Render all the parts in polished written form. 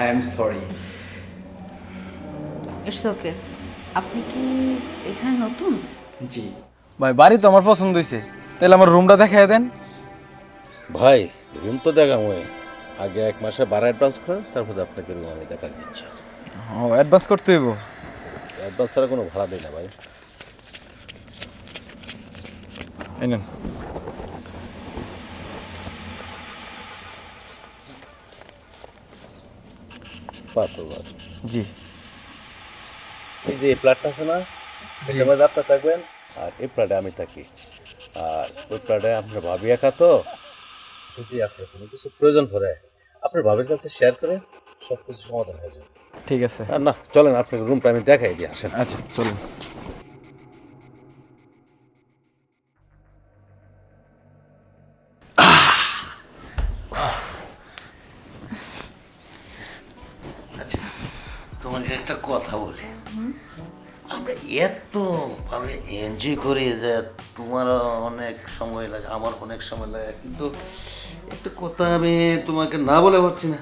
I am sorry. It's okay. আপনি কি এখানে নতুন? জি। ভাই বাড়ি তো আমার পছন্দ হয়েছে, তাহলে আমার রুমটা দেখাই দেন। ভাই রুম তো দেখাবো, আগে 1 মাসে ভাড়া অ্যাডভান্স করেন, তারপরে আপনাকে রুম আমি দেখা দিচ্ছি। ও অ্যাডভান্স করতে হইব? অ্যাডভান্স ছাড়া কোনো ভাড়া দিই না ভাই। এই নেন। পাঁচশো। জি। এই যে এই ফ্ল্যাটটা আছে না, এটার মধ্যে আপনার থাকবেন, আর এই ফ্ল্যাটে আমি থাকি। আর ওই ফ্ল্যাটে আপনার ভাবি একা তো, যদি আপনার কোনো কিছু প্রয়োজন পড়ে আপনার ভাবির কাছে শেয়ার করে সব কিছু সমাধান হয়ে যাবে। ঠিক আছে। আর না চলেন, আপনাকে রুমটা আমি দেখাই দিয়ে আসেন। আচ্ছা চলুন। আচ্ছা, তোমাকে একটা কথা বলি। আমরা এত ভাবে এনজয় করি যে তোমার অনেক সময় লাগে, আমার অনেক সময় লাগে, কিন্তু একটা কথা আমি তোমাকে না বলে পারছি না,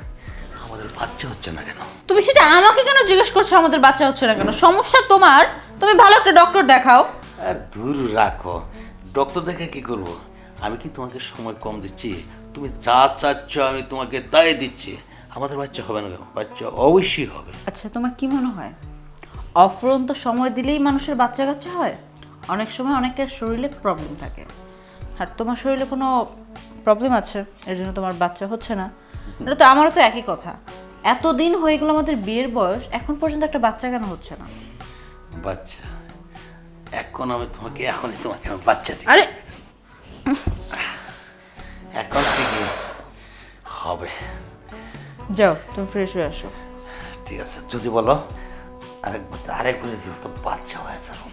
আমাদের বাচ্চা হচ্ছে না কেন? তুমি সেটা আমাকে কেন জিজ্ঞেস করছো আমাদের বাচ্চা হচ্ছে না কেন? সমস্যা তোমার, তুমি ভালো একটা ডক্টর দেখাও। আর দূর রাখো, ডক্টর দেখে কি করব? আমি কি তোমাকে সময় কম দিচ্ছি? তুমি যা চাচ্ছ আমি তোমাকে তাই দিচ্ছি। আমাদের বাচ্চা হবে না কেন? বাচ্চা অবশ্যই হবে। আচ্ছা, তোমার কি মনে হয় অফুরন্ত সময় দিলেই মানুষের বাচ্চা কাচ্চা হয়? অনেক সময় অনেকের শরীরে প্রবলেম থাকে, আর তোমার শরীরে কোনো প্রবলেম আছে এর জন্য তোমার বাচ্চা হচ্ছে না। এটা তো আমারও তো একই কথা। এতদিন হয়ে গেল আমাদের বিয়ের বয়স, এখন পর্যন্ত একটা বাচ্চা কেন হচ্ছে না? বাচ্চা এখন আমি তোমাকে এখনই তোমাকে আমি বাচ্চা দিই। আরে এখন ঠিকই হবে। যাও, তুমি ফ্রেশ হয়ে আসো। ঠিক আছে, যদি বলো আরেকবার দিও তো বাচ্চা হয়ে যাবো।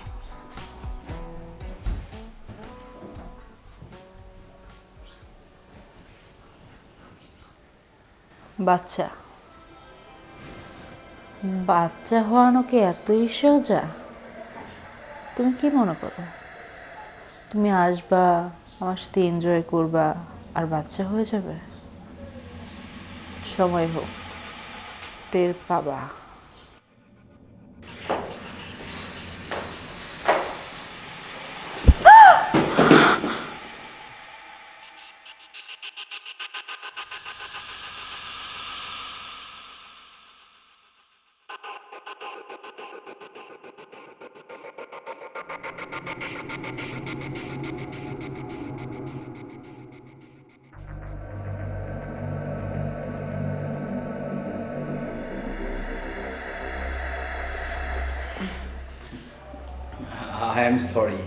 বাচ্চা বাচ্চা হওয়ানো কি এতই সোজা? তুমি কি মনে করো তুমি আসবা, আমার সাথে এনজয় করবা, আর বাচ্চা হয়ে যাবে? সময় হোক, টের পাবা। I am sorry.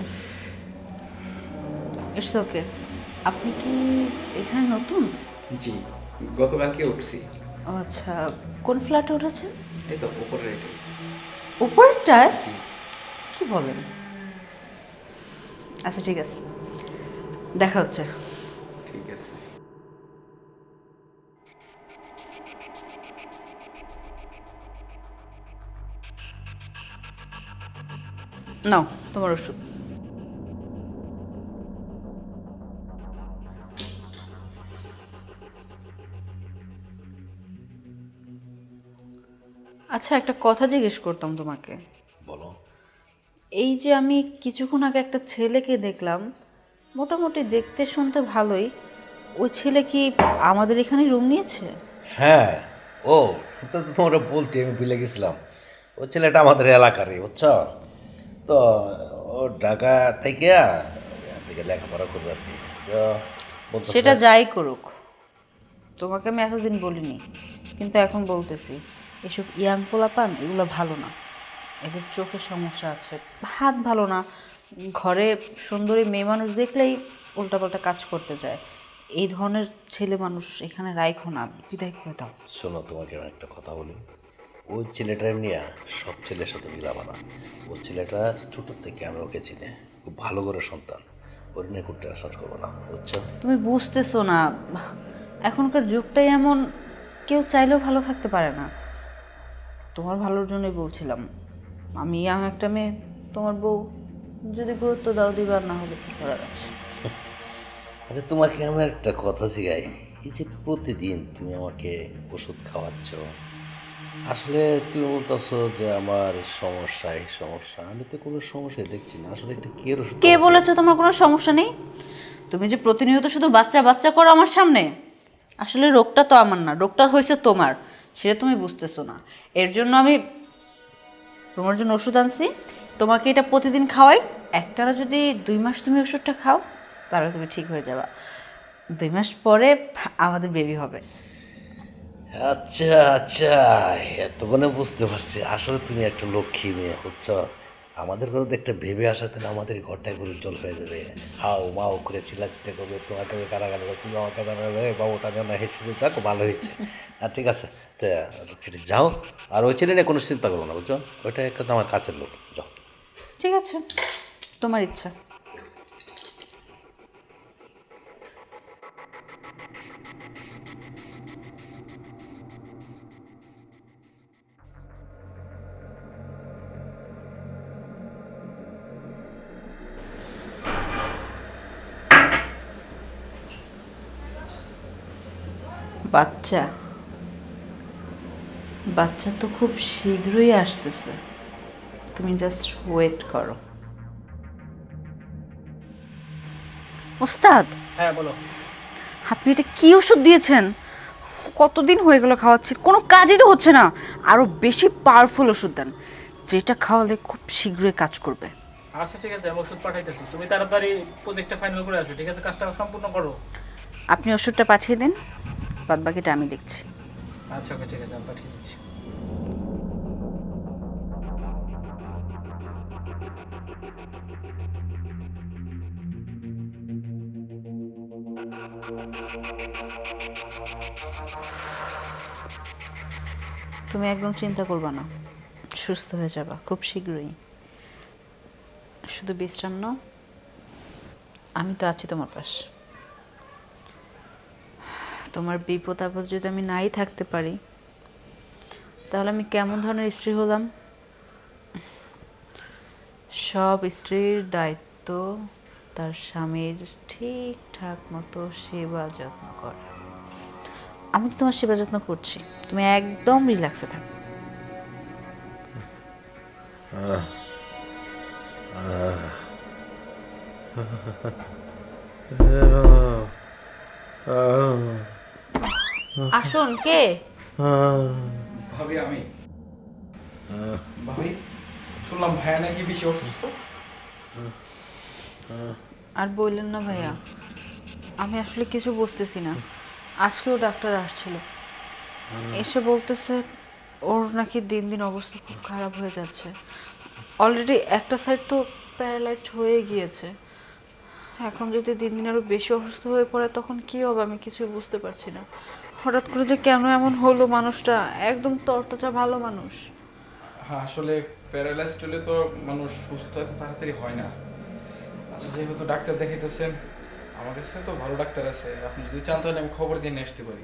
It's okay. আপনি কি এখানে নতুন? জি, গতকালকে উঠছি। ও আচ্ছা, কোন ফ্ল্যাটে উঠেছেন? এই তো উপরের এটাই। উপরেরটায়? জি। কি বলেন? আচ্ছা ঠিক আছে, দেখা হচ্ছে। ঠিক আছে। নাও তোমার ওষুধ। আচ্ছা, একটা কথা জিজ্ঞেস করতাম তোমাকে। বলো। এই যে আমি কিছুক্ষণ আগে একটা ছেলেকে দেখলাম, মোটামুটি দেখতে শুনতে ভালোই, ওই ছেলে কি আমাদের এখানে রুম নিয়েছে? হ্যাঁ, ও তো তোমরা বলতে আমি ভুলে গেছিলাম। ও ছেলেটা আমাদের এলাকারই, বুঝছো তো। ও ঢাকা থেকে লেখাপড়া করবে আর কি। তো বলতেছে- সেটা যাই করুক, তোমাকে আমি এতদিন বলিনি, কিন্তু এখন বলতেছি, এসব ইয়াং পোলাপান এগুলো ভালো না। এদের চোখের সমস্যা আছে, হাত ভালো না, ঘরে সুন্দরী মেয়ে মানুষ দেখলেই উল্টাপাল্টা কাজ করতে যায়। এই ধরনের ছেলে মানুষ এখানে রাইখো না, বিদায় করে দাও। শোনো, তোমাকে আমি একটা কথা বলি। ওই ছেলেটার নিয়ে সব ছেলের সাথে মিলাবা না। ওই ছেলেটা ছোটোর থেকে আমি ওকে চিনি, খুব ভালো করে সন্তান। ওর নিয়ে খুব টেনশন করবো না, বুঝছো? তুমি বুঝতেছো না, এখনকার যুগটাই এমন, কেউ চাইলেও ভালো থাকতে পারে না। তোমার ভালোর জন্যই বলছিলাম। আমি ইয়াং একটা মেয়ে, তোমার বউ, যদি গুরুত্ব দাও দিবা, না হলে কি করার আছে। আচ্ছা তোমাকে আমি একটা কথা শিখাই, এই যে প্রতিদিন তুমি আমাকে ওষুধ খাওয়াচ্ছ, আসলে তুমি বলতেছো যে আমার সমস্যা এই সমস্যা, আমি তো কোনো সমস্যাই দেখছি না। আসলে এটা কি ওষুধ কে খাওয়াচ্ছ? বলেছো তোমার কোনো সমস্যা নেই? তুমি যে প্রতিনিয়ত শুধু বাচ্চা বাচ্চা করো আমার সামনে, আসলে রোগটা তো আমার না, রোগটা হয়েছে তোমার, সেটা তুমি বুঝতেছো না। এর জন্য আমি তোমার জন্য ওষুধ আনছি, তোমাকে এটা প্রতিদিন খাওয়াই। একটানা যদি 2 মাস তুমি ওষুধটা খাও, তাহলে তুমি ঠিক হয়ে যাবা। 2 মাস পরে আমাদের বেবি হবে। আচ্ছা আচ্ছা, এতক্ষণে বুঝতে পারছি আসলে তুমি একটা লক্ষ্মী মেয়ে হচ্ছ। আমাদের ঘরে তো একটা ভেবে আসাতে না আমাদের ঘরটায় করে জল হয়ে যাবে, হাও মাও করে চিল্লাচিল্লা করবে, তোমাকে কারাগার করবে, তুমি আমাকে জানাবে বাবুটা যেন হেসে যাক, ভালো হয়েছে। আর ঠিক আছে, তো যাও। আর ওই ছেলে নিয়ে কোনো চিন্তা করবো না, বুঝছো? ওইটা একটা আমার কাছের লোক, যাও। ঠিক আছে, তোমার ইচ্ছা। বাচ্চা বাচ্চা তো খুব শীঘ্রই আসতেছে, তুমি জাস্ট ওয়েট করো। ওস্তাদ, হ্যাঁ বলো। আপনি এটা কি ওষুধ দিয়েছেন? কতদিন হয়ে গেল খাওয়াচ্ছি, কোনো কাজই তো হচ্ছে না। আরো বেশি পাওয়ারফুল ওষুধ দেন, যেটা খাওয়ালে খুব শীঘ্রই কাজ করবে। আচ্ছা ঠিক আছে, আমি ওষুধ পাঠাইতেছি, তুমি তাড়াতাড়ি প্রজেক্টটা ফাইনাল করে আসো, ঠিক আছে? কাজটা সম্পূর্ণ করো। আপনি ওষুধটা পাঠিয়ে দিন, বাদ বাকিটা আমি দেখছি। আচ্ছা ওকে, ঠিক আছে, আমি পাঠিয়ে দিচ্ছি। তুমি একদম চিন্তা করবা না, সুস্থ হয়ে যাবা খুব শীঘ্রই। শুধু বিশ্রাম নাও, আমি তো আছি তোমার পাশে। তোমার বিপদ আপদ যদি আমি নাই থাকতে পারি, তাহলে আমি কেমন ধরনের স্ত্রী হলাম? সব স্ত্রীর দায়িত্ব তার স্বামীর ঠিকঠাক মতো সেবা যত্ন করা। আমি তো তোমার সেবা যত্ন করছি, তুমি একদম রিল্যাক্সে থাকো। আসুন, কে? ভাবি আমি। ভাবি, শুনলাম ভাইয়া নাকি বেশি অসুস্থ। আর বললেন না ভাইয়া, আমি আসলে কিছু বুঝতেছি না। আজকেও ডাক্তার আসছিল, এসে বলতেছে ওর নাকি দিন দিন অবস্থা খুব খারাপ হয়ে যাচ্ছে। অলরেডি একটা সাইড তো প্যারালাইজড হয়ে গিয়েছে, এখন যদি দিন দিন আরো বেশি অসুস্থ হয়ে পড়ে তখন কি হবে আমি কিছুই বুঝতে পারছি না। হঠাৎ করে যে কেন এমন হলো, মানুষটা একদম তরতাজা ভালো মানুষ। হ্যাঁ, আসলে প্যারালাইজড হলে তো মানুষ সুস্থ এত তাড়াতাড়ি হয় না। আচ্ছা, যেহেতু ডাক্তার দেখাইতেছেন, আমার কাছে তো ভালো ডাক্তার আছে, আপনি যদি চান তাহলে আমি খবর দিয়ে নিয়ে আসতে পারি।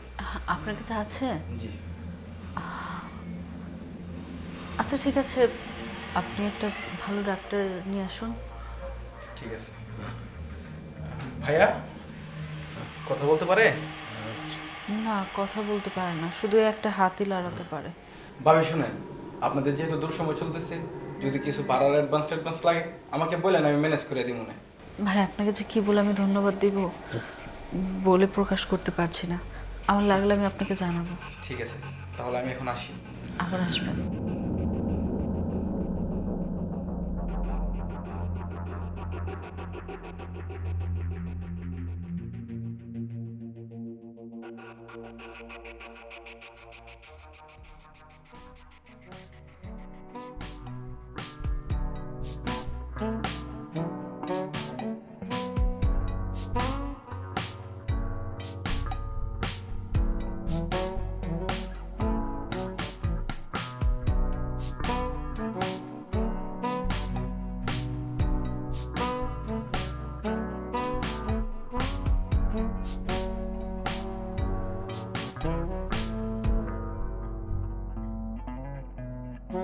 আপনার কাছে আছে? জি। আচ্ছা ঠিক আছে, আপনি একটা ভালো ডাক্তার নিয়ে আসুন। ঠিক আছে। ভাইয়া কথা বলতে পারে? না, কথা বলতে পারে না, শুধু একটা হাতই লড়াতে পারে। ভাবি শুনেন, আপনাদের যেহেতু দূর সময় চলতেছে, যদি কিছু পাড়ার অ্যাডভান্স লাগে আমাকে বলেন, আমি ম্যানেজ করে দিব না। ভাই, আপনাকে যে কি বলে আমি ধন্যবাদ দিব বলে প্রকাশ করতে পারছি না। আমার লাগলে আমি আপনাকে জানাবো। ঠিক আছে, তাহলে আমি এখন আসি। আবার আসবেন। আরে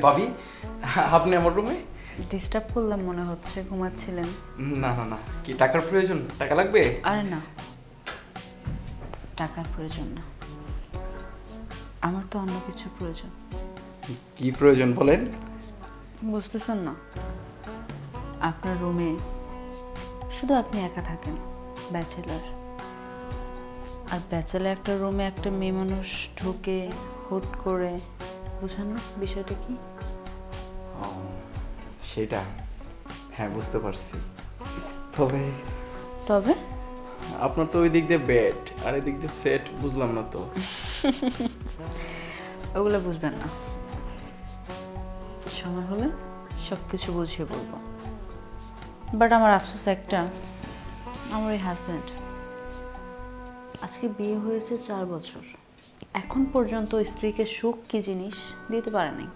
ভাবি, আপনি আমার রুমে? ডিস্টার্ব করলাম মনে হচ্ছে, ঘুমাচ্ছিলেন? না না না, কি টাকার প্রয়োজন? টাকা লাগবে? আরে না, টাকার প্রয়োজন না, আমার তো অন্য কিছু প্রয়োজন। কি প্রয়োজন বলেন? বুঝতেছেন না? আপনার রুমে শুধু আপনি একা থাকেন, ব্যাচেলার। আর ব্যাচেলার একটা রুমে একটা মেয়ে মানুষ ঢুকে হুট করে, বুঝেন না বিষয়টা কি? ও, সেটা হ্যাঁ বুঝতে পারছি। তবে তবে আপনার তো ওই দিক দিয়ে বেড আর এই দিক দিয়ে সেট, বুঝলাম না তো। ওগুলো বুঝবেন না, সময় হলে সব কিছু বুঝিয়ে বলবো। বাট আমার আফসোস একটা, আমার এই হাজব্যান্ড আজকে বিয়ে হয়েছে 4 বছর, এখন পর্যন্ত স্ত্রীকে সুখ কি জিনিস দিতে পারে নাই।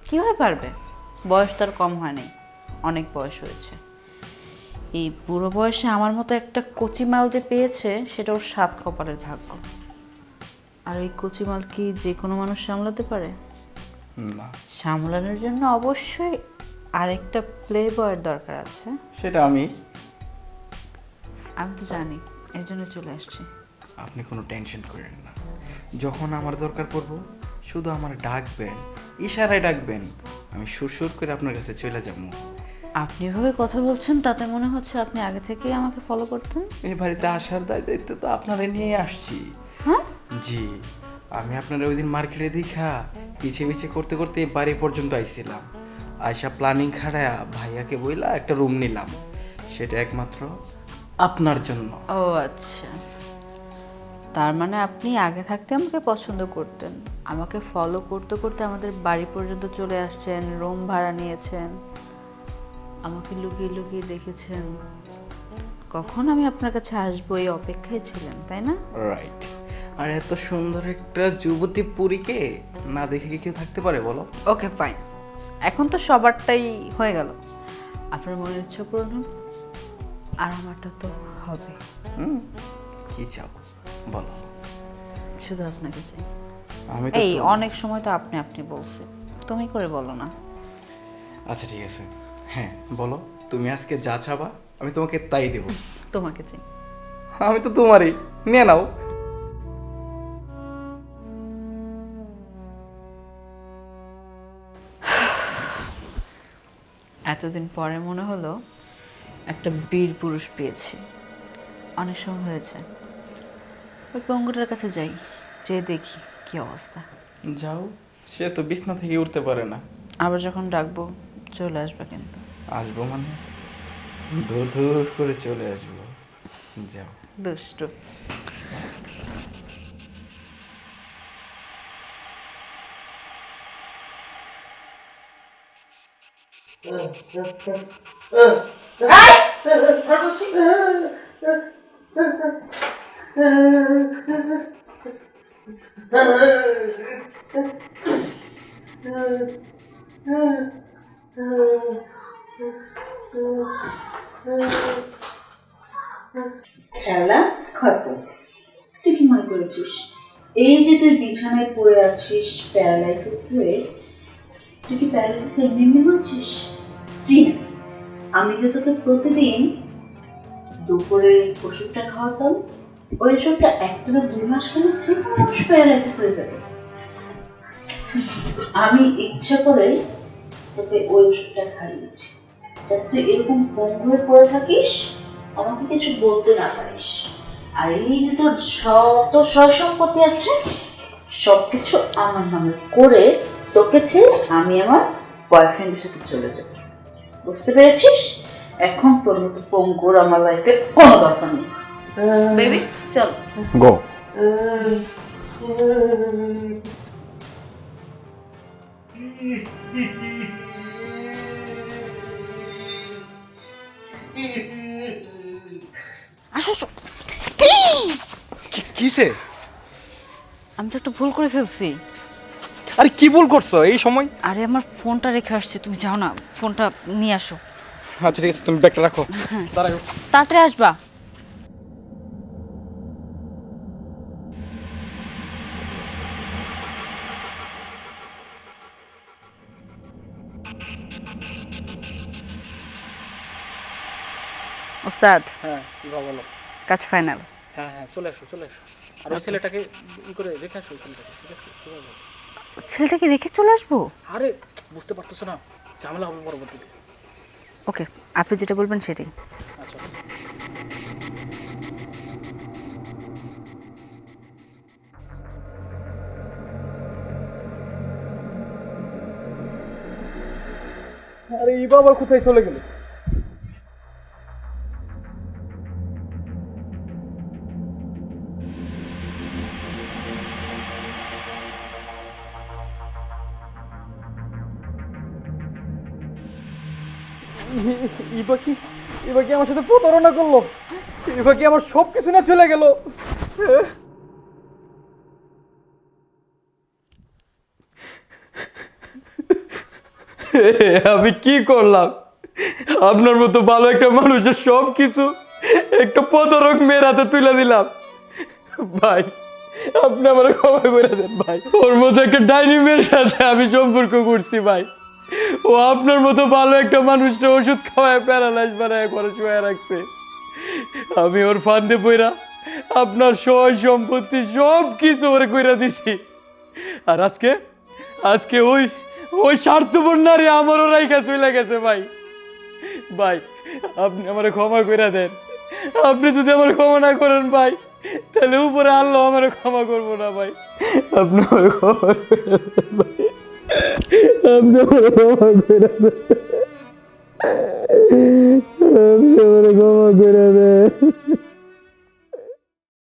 কীভাবে পারবে? বয়স তার কম হয়নি, অনেক বয়স হয়েছে। এই বুড়ো বয়সে আমার মতো একটা কচিমাল যে পেয়েছে, সেটা ওর 7 কপালের ভাগ্য। আর ওই কচিমাল কি যে কোনো মানুষ সামলাতে পারে? না, সামলানোর জন্য অবশ্যই আরেকটা প্লে বয়ের দরকার আছে। সেটা আমি তো জানি, এর জন্য চলে আসছি। আপনি কোনো টেনশন করেন না, যখন আমার দরকার পড়বো শুধু আমার ডাকবেন, ইশারায় ডাকবেন, আমি সুর করে আপনার কাছে চলে যাবো। আপনি এভাবে কথা বলছেন, তাতে মনে হচ্ছে আপনি আগে থেকেই আমাকে ফলো করতেন। এই বাড়িতে আসার দায়িত্ব তো আপনারা নিয়ে আসছি। হ্যাঁ, জি, আমি আপনারা ওই দিন মার্কেটে দেখা পিছে পিছে করতে করতে এই বাড়ি পর্যন্ত আইছিলাম। আয়সা প্ল্যানিং খাড়ায়া ভাইয়াকে বইলা একটা রুম নিলাম, সেটা একমাত্র আপনার জন্য। ও আচ্ছা, তার মানে আপনি আগে থাকতে আমাকে পছন্দ করতেন, আমাকে ফলো করতে করতে আমাদের বাড়ি পর্যন্ত চলে আসছেন, রুম ভাড়া নিয়েছেন, আমাকে লুকিয়ে লুকিয়ে দেখেছেন। কখন আমি আপনার কাছে আসবো এই অপেক্ষায় ছিলেন, তাই না? রাইট। আর এত সুন্দর একটা যুবতী পুরীকে না দেখে কি কেউ থাকতে পারে বলো? ওকে ফাইন, এখন তো সবারটাই হয়ে গেল, আপনার মনের ইচ্ছা পূরণ হলো, আর আমারটা তো হবে। কি চাও বলো? শুধু আপনাকে চাই। আমি তো এই অনেক সময় তো আপনি আপনি বলছি, তুমি করে বলো না। আচ্ছা ঠিক আছে, হ্যাঁ বলো, তুমি আজকে যা চাবা আমি তোমাকে তাই দেব। তোমাকে চাই। আমি তো তোমারই, নিয়ে নাও। এতদিন পরে মনে হলো একটা বীর পুরুষ পেয়েছি। অনেক সময় হয়েছে, ওই পঙ্গুটার কাছে যাই, যেয়ে দেখি কি অবস্থা। যাও, সে তো বিছনা থেকে উঠতে পারে না। আবার যখন ডাকবো চলে আসবে কিন্তু। আসবো মানে ধুর ধুর করে চলে আসবো। যাও। দুষ্টু। খেলা খতম। তুই কি মনে করেছিস এই যে তুই বিছানায় পড়ে আছিস প্যারালাইসিস হয়ে, তুই কি প্যারালাইসিস এমনি এমনি হচ্ছিস? জি না, আমি যে তোকে প্রতিদিন দুপুরে ওষুধটা খাওয়াতাম, ওই ওষুধটা 1 থেকে 2 মাস খেলে যে কোনো মানুষ প্যারালাইসিস হয়ে যাবে। আমি ইচ্ছা করে তোকে ওই ওষুধটা খাইয়েছি, যাতে তুই এরকম পঙ্গু হয়ে পড়ে থাকিস, আমাকে কিছু বলতে না পারিস। আর এই যে তোর যত সয় সম্পত্তি আছে সবকিছু আমার নামে করে তোকে ছেড়ে আমি আমার বয়ফ্রেন্ডের সাথে চলে যাব। বুঝতে পেরেছিস? এখন তোর মতো পঙ্গুর আমার লাইফে কোনো দরকার নেই। বেবি চল। গো। আসো আসো। কিসে? আমি তো একটা ভুল করে ফেলছি। আরে কি ভুল করছো এই সময়? আরে আমার ফোনটা রেখে আসছি, তুমি যাও না, ফোনটা নিয়ে আসো। আচ্ছা ঠিক আছে, তুমি ব্যাগটা রাখো। দাঁড়াও। তাড়াতাড়ি আসবা। ওস্তাদ, হ্যাঁ বলো। কাজ ফাইনাল। হ্যাঁ হ্যাঁ, চলে আসো চলে আসো। আর ওই ছেলেটাকে ই করে রেখে আসো, ওই ছেলেটাকে, ঠিক আছে? ঠিক আছে। ছেলেটাকে রেখে চলে আসবো? আরে বুঝতে পারতেছো না, ঝামেলা হবে পরবর্তীতে। ওকে, আপনি যেটা বলবেন সেটাই। আচ্ছা। আরে এই বাবা কোথায় চলে গেল? এবার কি আমার সাথে প্রতারণা করলো? এবার কি আমার সব কিছু না চলে গেল? আমি কি করলাম? আপনার মতো ভালো একটা মানুষের সব কিছু একটা প্রতারক মেয়ের হাতে তুলে দিলাম। ভাই, আপনি আমার ক্ষমা করে দেন ভাই। ওর মতো একটা ডাইনি মেয়ের সাথে আমি সম্পর্ক করছি ভাই। ও আপনার মতো ভালো একটা মানুষকে ওষুধ খাওয়ায় প্যারালাইজ বানায় ঘরে শুয়ে রাখছে। আমি ওর ফান্দে পইরা আপনার সয় সম্পত্তি সব কিছু ওরে কইরা দিছি। আর আজকে আজকে ওই ওই স্বার্থপর নারী আমারও রাইখা চলে গেছে ভাই। ভাই, আপনি আমার ক্ষমা করে দেন। আপনি যদি আমার ক্ষমা না করেন ভাই, তাহলে উপরে আল্লাহ আমার ক্ষমা করবো না ভাই। আপনি আমার ক্ষমা করে দেন ভাই। আপনি আমার ক্ষমা করে দেন। আপনি আমার ক্ষমা করে দেন।